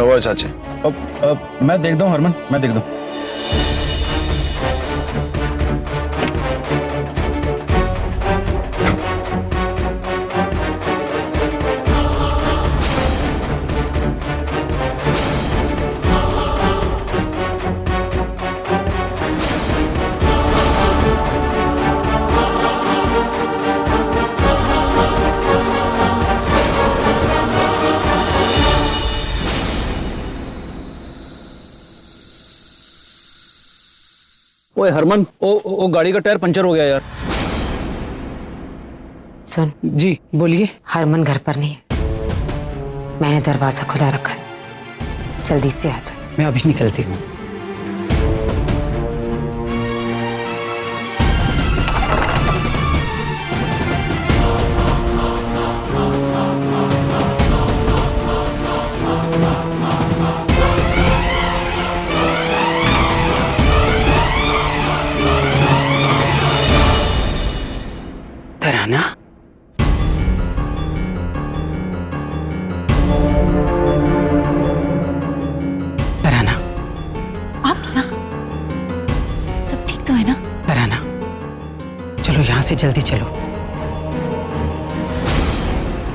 हुआ है चाचे? मैं देखता हूँ हरमन, मैं देखता हूँ। ओए हरमन, ओ गाड़ी का टायर पंचर हो गया यार। सुन। जी बोलिए। हरमन घर पर नहीं है, मैंने दरवाजा खुला रखा है, जल्दी से आ जा। मैं अभी निकलती हूँ। तराना, तराना, आप यहाँ? सब ठीक तो है ना? तराना, चलो यहाँ से जल्दी चलो।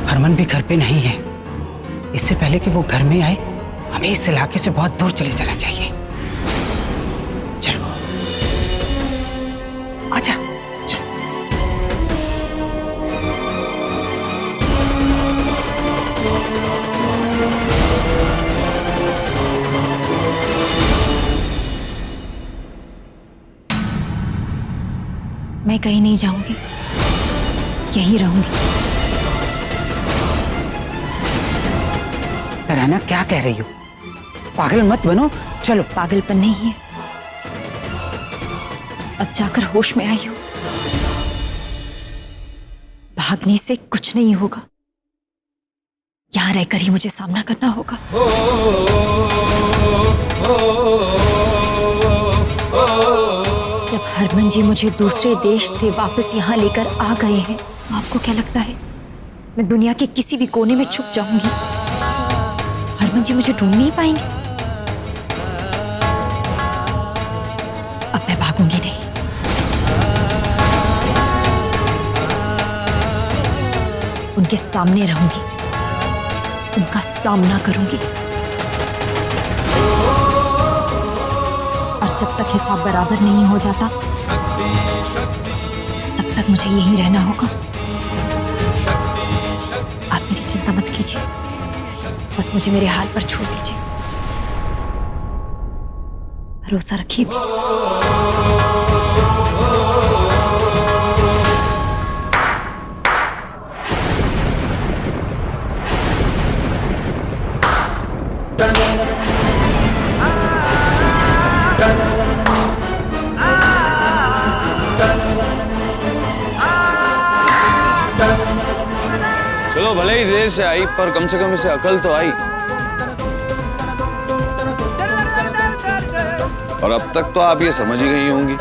हरमन भी घर पे नहीं है। इससे पहले कि वो घर में आए, हमें इस इलाके से बहुत दूर चले जाना चाहिए। चलो आजा। चलो। मैं कहीं नहीं जाऊंगी, यहीं रहूंगी। तराना क्या कह रही हो? पागल मत बनो, चलो। पागलपन नहीं है, अब जाकर होश में आई हूं। भागने से कुछ नहीं होगा, यहां रहकर ही मुझे सामना करना होगा। जब हरमन जी मुझे दूसरे देश से वापस यहाँ लेकर आ गए हैं, आपको क्या लगता है मैं दुनिया के किसी भी कोने में छुप जाऊंगी? हरमन जी मुझे ढूंढ नहीं पाएंगे। अब मैं भागूंगी नहीं। उनके सामने रहूंगी, उनका सामना करूंगी, और जब तक हिसाब बराबर नहीं हो जाता तब तक मुझे यहीं रहना होगा। आप मेरी चिंता मत कीजिए, बस मुझे मेरे हाल पर छोड़ दीजिए। भरोसा रखिए प्लीज। चलो भले ही देर से आई, पर कम से कम इसे अकल तो आई। और अब तक तो आप ये समझ ही गई होंगी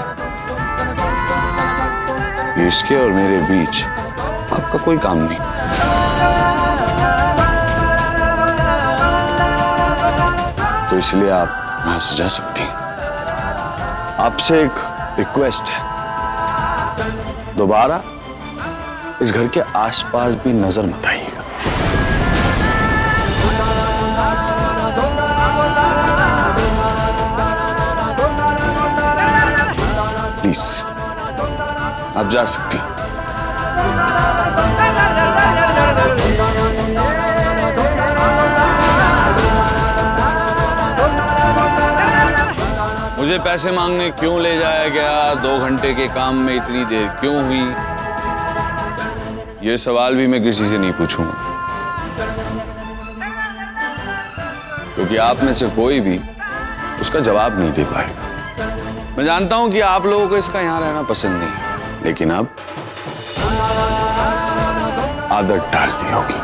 कि इसके और मेरे बीच आपका कोई काम नहीं। तो इसलिए आप यहां से जा सकती हैं। आपसे एक रिक्वेस्ट है, दोबारा इस घर के आसपास भी नजर मत आइएगा। प्लीज, आप जा सकती हैं। मुझे पैसे मांगने क्यों ले जाया गया, 2 घंटे के काम में इतनी देर क्यों हुई, ये सवाल भी मैं किसी से नहीं पूछूंगा, क्योंकि आप में से कोई भी उसका जवाब नहीं दे पाएगा। मैं जानता हूं कि आप लोगों को इसका यहां रहना पसंद नहीं, लेकिन अब आदत डालनी होगी।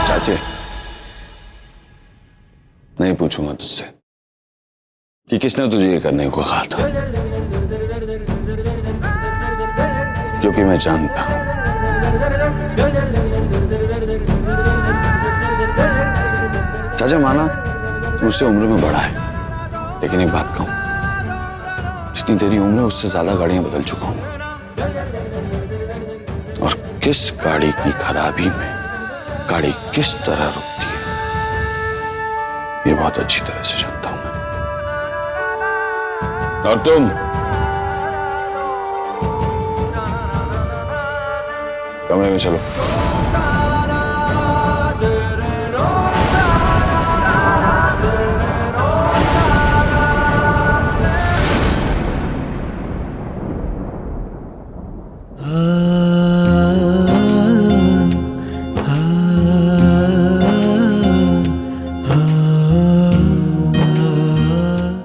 चाचे, नहीं पूछूंगा तुझसे कि किसने तुझे ये करने को कहा था। क्योंकि मैं जानता हूं चाचा माना मुझसे उम्र में बड़ा है, लेकिन एक बात कहूं, जितनी तेरी उम्र है उससे ज्यादा गाड़ियां बदल चुका हूं। और किस गाड़ी की खराबी में गाड़ी किस तरह रुकती है ये बहुत अच्छी तरह से जानता हूं मैं। और तुम कमरे में चलो।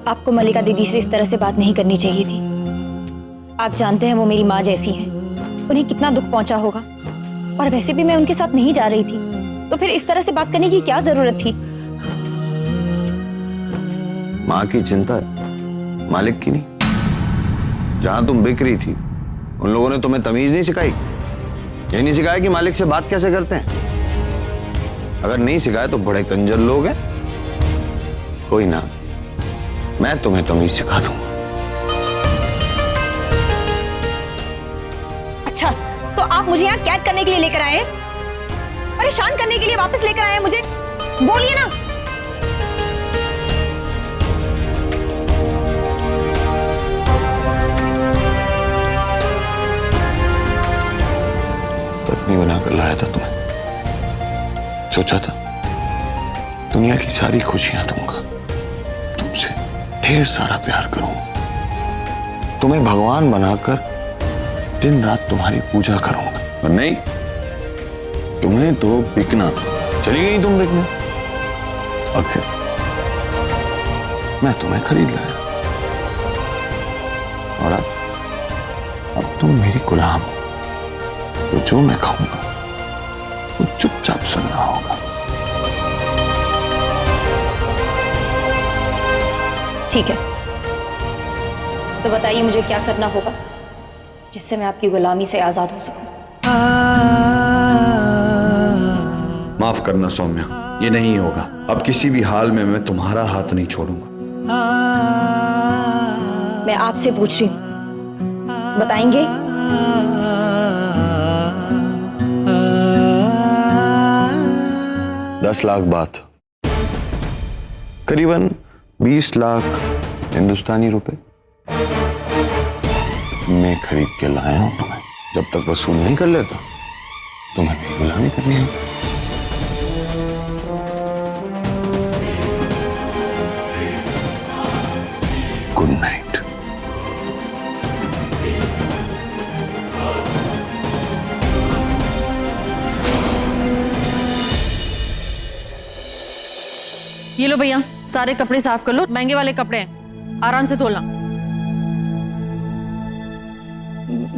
आपको मल्लिका दीदी से इस तरह से बात नहीं करनी चाहिए थी। आप जानते हैं वो मेरी माँ जैसी हैं, उन्हें कितना दुख पहुंचा होगा। और वैसे भी मैं उनके साथ नहीं जा रही थी, तो फिर इस तरह से बात करने की क्या जरूरत थी? माँ की चिंता है, मालिक की नहीं। जहां तुम बिक रही थी उन लोगों ने तुम्हें तमीज नहीं सिखाई, ये नहीं सिखाया कि मालिक से बात कैसे करते हैं। अगर नहीं सिखाया तो बड़े कंजर लोग हैं। कोई ना, मैं तुम्हें तमीज सिखा दूंगा। अच्छा, तो आप मुझे यहाँ कैद करने के लिए लेकर आए हैं? परेशान करने के लिए वापस लेकर आए हैं मुझे? बोलिए ना। पत्नी बनाकर लाया था तुम्हें, सोचा था दुनिया की सारी खुशियां दूंगा, तुमसे ढेर सारा प्यार करूंगा, तुम्हें भगवान बनाकर दिन रात तुम्हारी पूजा करूंगा। और नहीं, तुम्हें तो बिकना था, चली गई तुम बिकने। और फिर मैं तुम्हें खरीद लाया और अब तुम मेरी गुलाम हो। तो जो मैं खाऊंगा वो चुपचाप सुनना होगा। ठीक है, तो बताइए मुझे क्या करना होगा जिससे मैं आपकी गुलामी से आजाद हो सकूं। माफ करना सौम्या, ये नहीं होगा। अब किसी भी हाल में मैं तुम्हारा हाथ नहीं छोड़ूंगा। मैं आपसे पूछ रही हूं, बताएंगे? $10 लाख बात, करीबन 20 लाख हिंदुस्तानी रुपए मैं खरीद के लाया हूं तुम्हें। जब तक वसूल नहीं कर लेता तुम्हें मेरी गुलामी करनी है। Good night. ये लो भैया, सारे कपड़े साफ कर लो, महंगे वाले कपड़े हैं, आराम से धोना।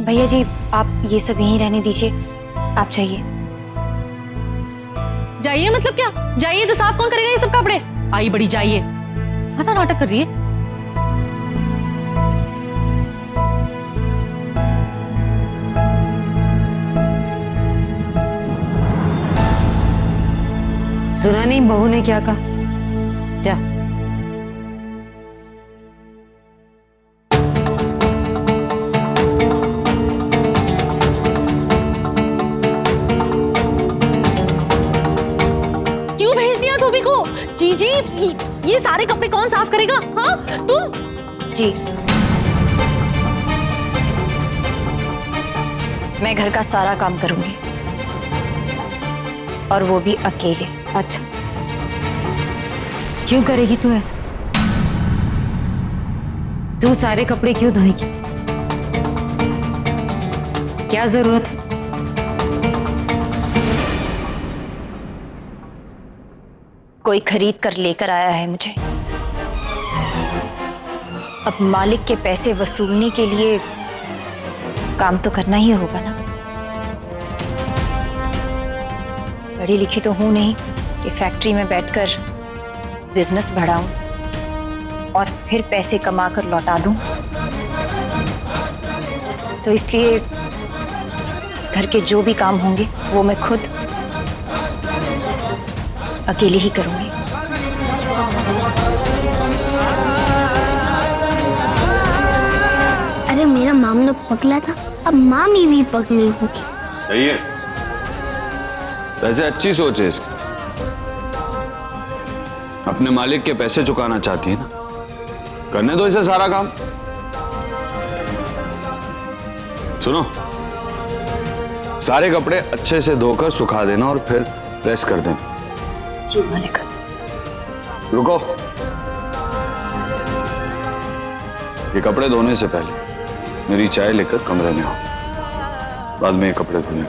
भैया जी, आप ये सब यहीं रहने दीजिए, आप जाइए। जाइए मतलब क्या? जाइए तो साफ कौन करेगा ये सब कपड़े? आई बड़ी जाइए, ज्यादा नाटक कर रही है। सुना नहीं बहू ने क्या कहा? जा। क्यों भेज दिया धोबी को? जीजी, ये सारे कपड़े कौन साफ करेगा? हाँ, तुम? जी, मैं घर का सारा काम करूंगी, और वो भी अकेले। अच्छा, क्यों करेगी तू ऐसा? तू सारे कपड़े क्यों धोएगी? क्या जरूरत है? कोई खरीद कर लेकर आया है मुझे। अब मालिक के पैसे वसूलने के लिए काम तो करना ही होगा ना। पढ़ी लिखी तो हूं नहीं कि फैक्ट्री में बैठकर बिजनेस बढ़ाऊं और फिर पैसे कमाकर लौटा दूं। तो इसलिए घर के जो भी काम होंगे वो मैं खुद अकेले ही करूंगी। अरे मेरा मामला पगला था, अब मामी भी पगली होगी। सही है, वैसे अच्छी सोच है इसकी। अपने मालिक के पैसे चुकाना चाहती है ना, करने दो इसे सारा काम। सुनो, सारे कपड़े अच्छे से धोकर सुखा देना और फिर प्रेस कर देना। जी मालिक। रुको, ये कपड़े धोने से पहले मेरी चाय लेकर कमरे में आओ, बाद में ये कपड़े धोने।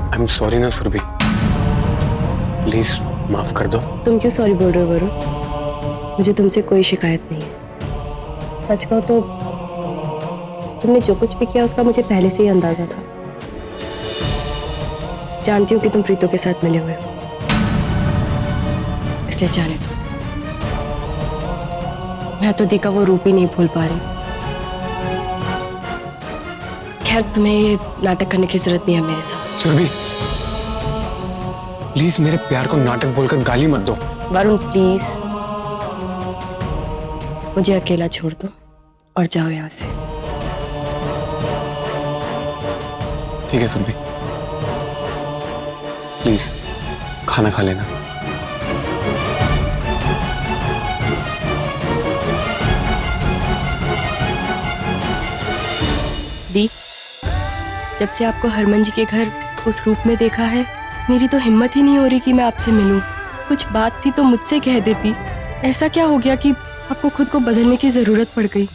आई एम सॉरी ना सुरभि, प्लीज माफ कर दो। तुम क्यों सॉरी बोल रहे हो वरुण? मुझे तुमसे कोई शिकायत नहीं है। सच कहो तो तुमने जो कुछ भी किया उसका मुझे पहले से ही अंदाजा था। जानती हूँ कि तुम प्रीतो के साथ मिले हुए हो, इसलिए जाने दो। मैं तो दी का वो रूप ही नहीं भूल पा रही। खैर, तुम्हें ये नाटक करने की जरूरत नहीं है मेरे साथ। सुरभि, प्लीज मेरे प्यार को नाटक बोलकर गाली मत दो। वरुण प्लीज मुझे अकेला छोड़ दो और जाओ यहाँ से। ठीक है सुरभि, प्लीज खाना खा लेना। दी, जब से आपको हरमन जी के घर उस रूप में देखा है, मेरी तो हिम्मत ही नहीं हो रही कि मैं आपसे मिलूं। कुछ बात थी तो मुझसे कह देती। ऐसा क्या हो गया कि आपको खुद को बदलने की जरूरत पड़ गई?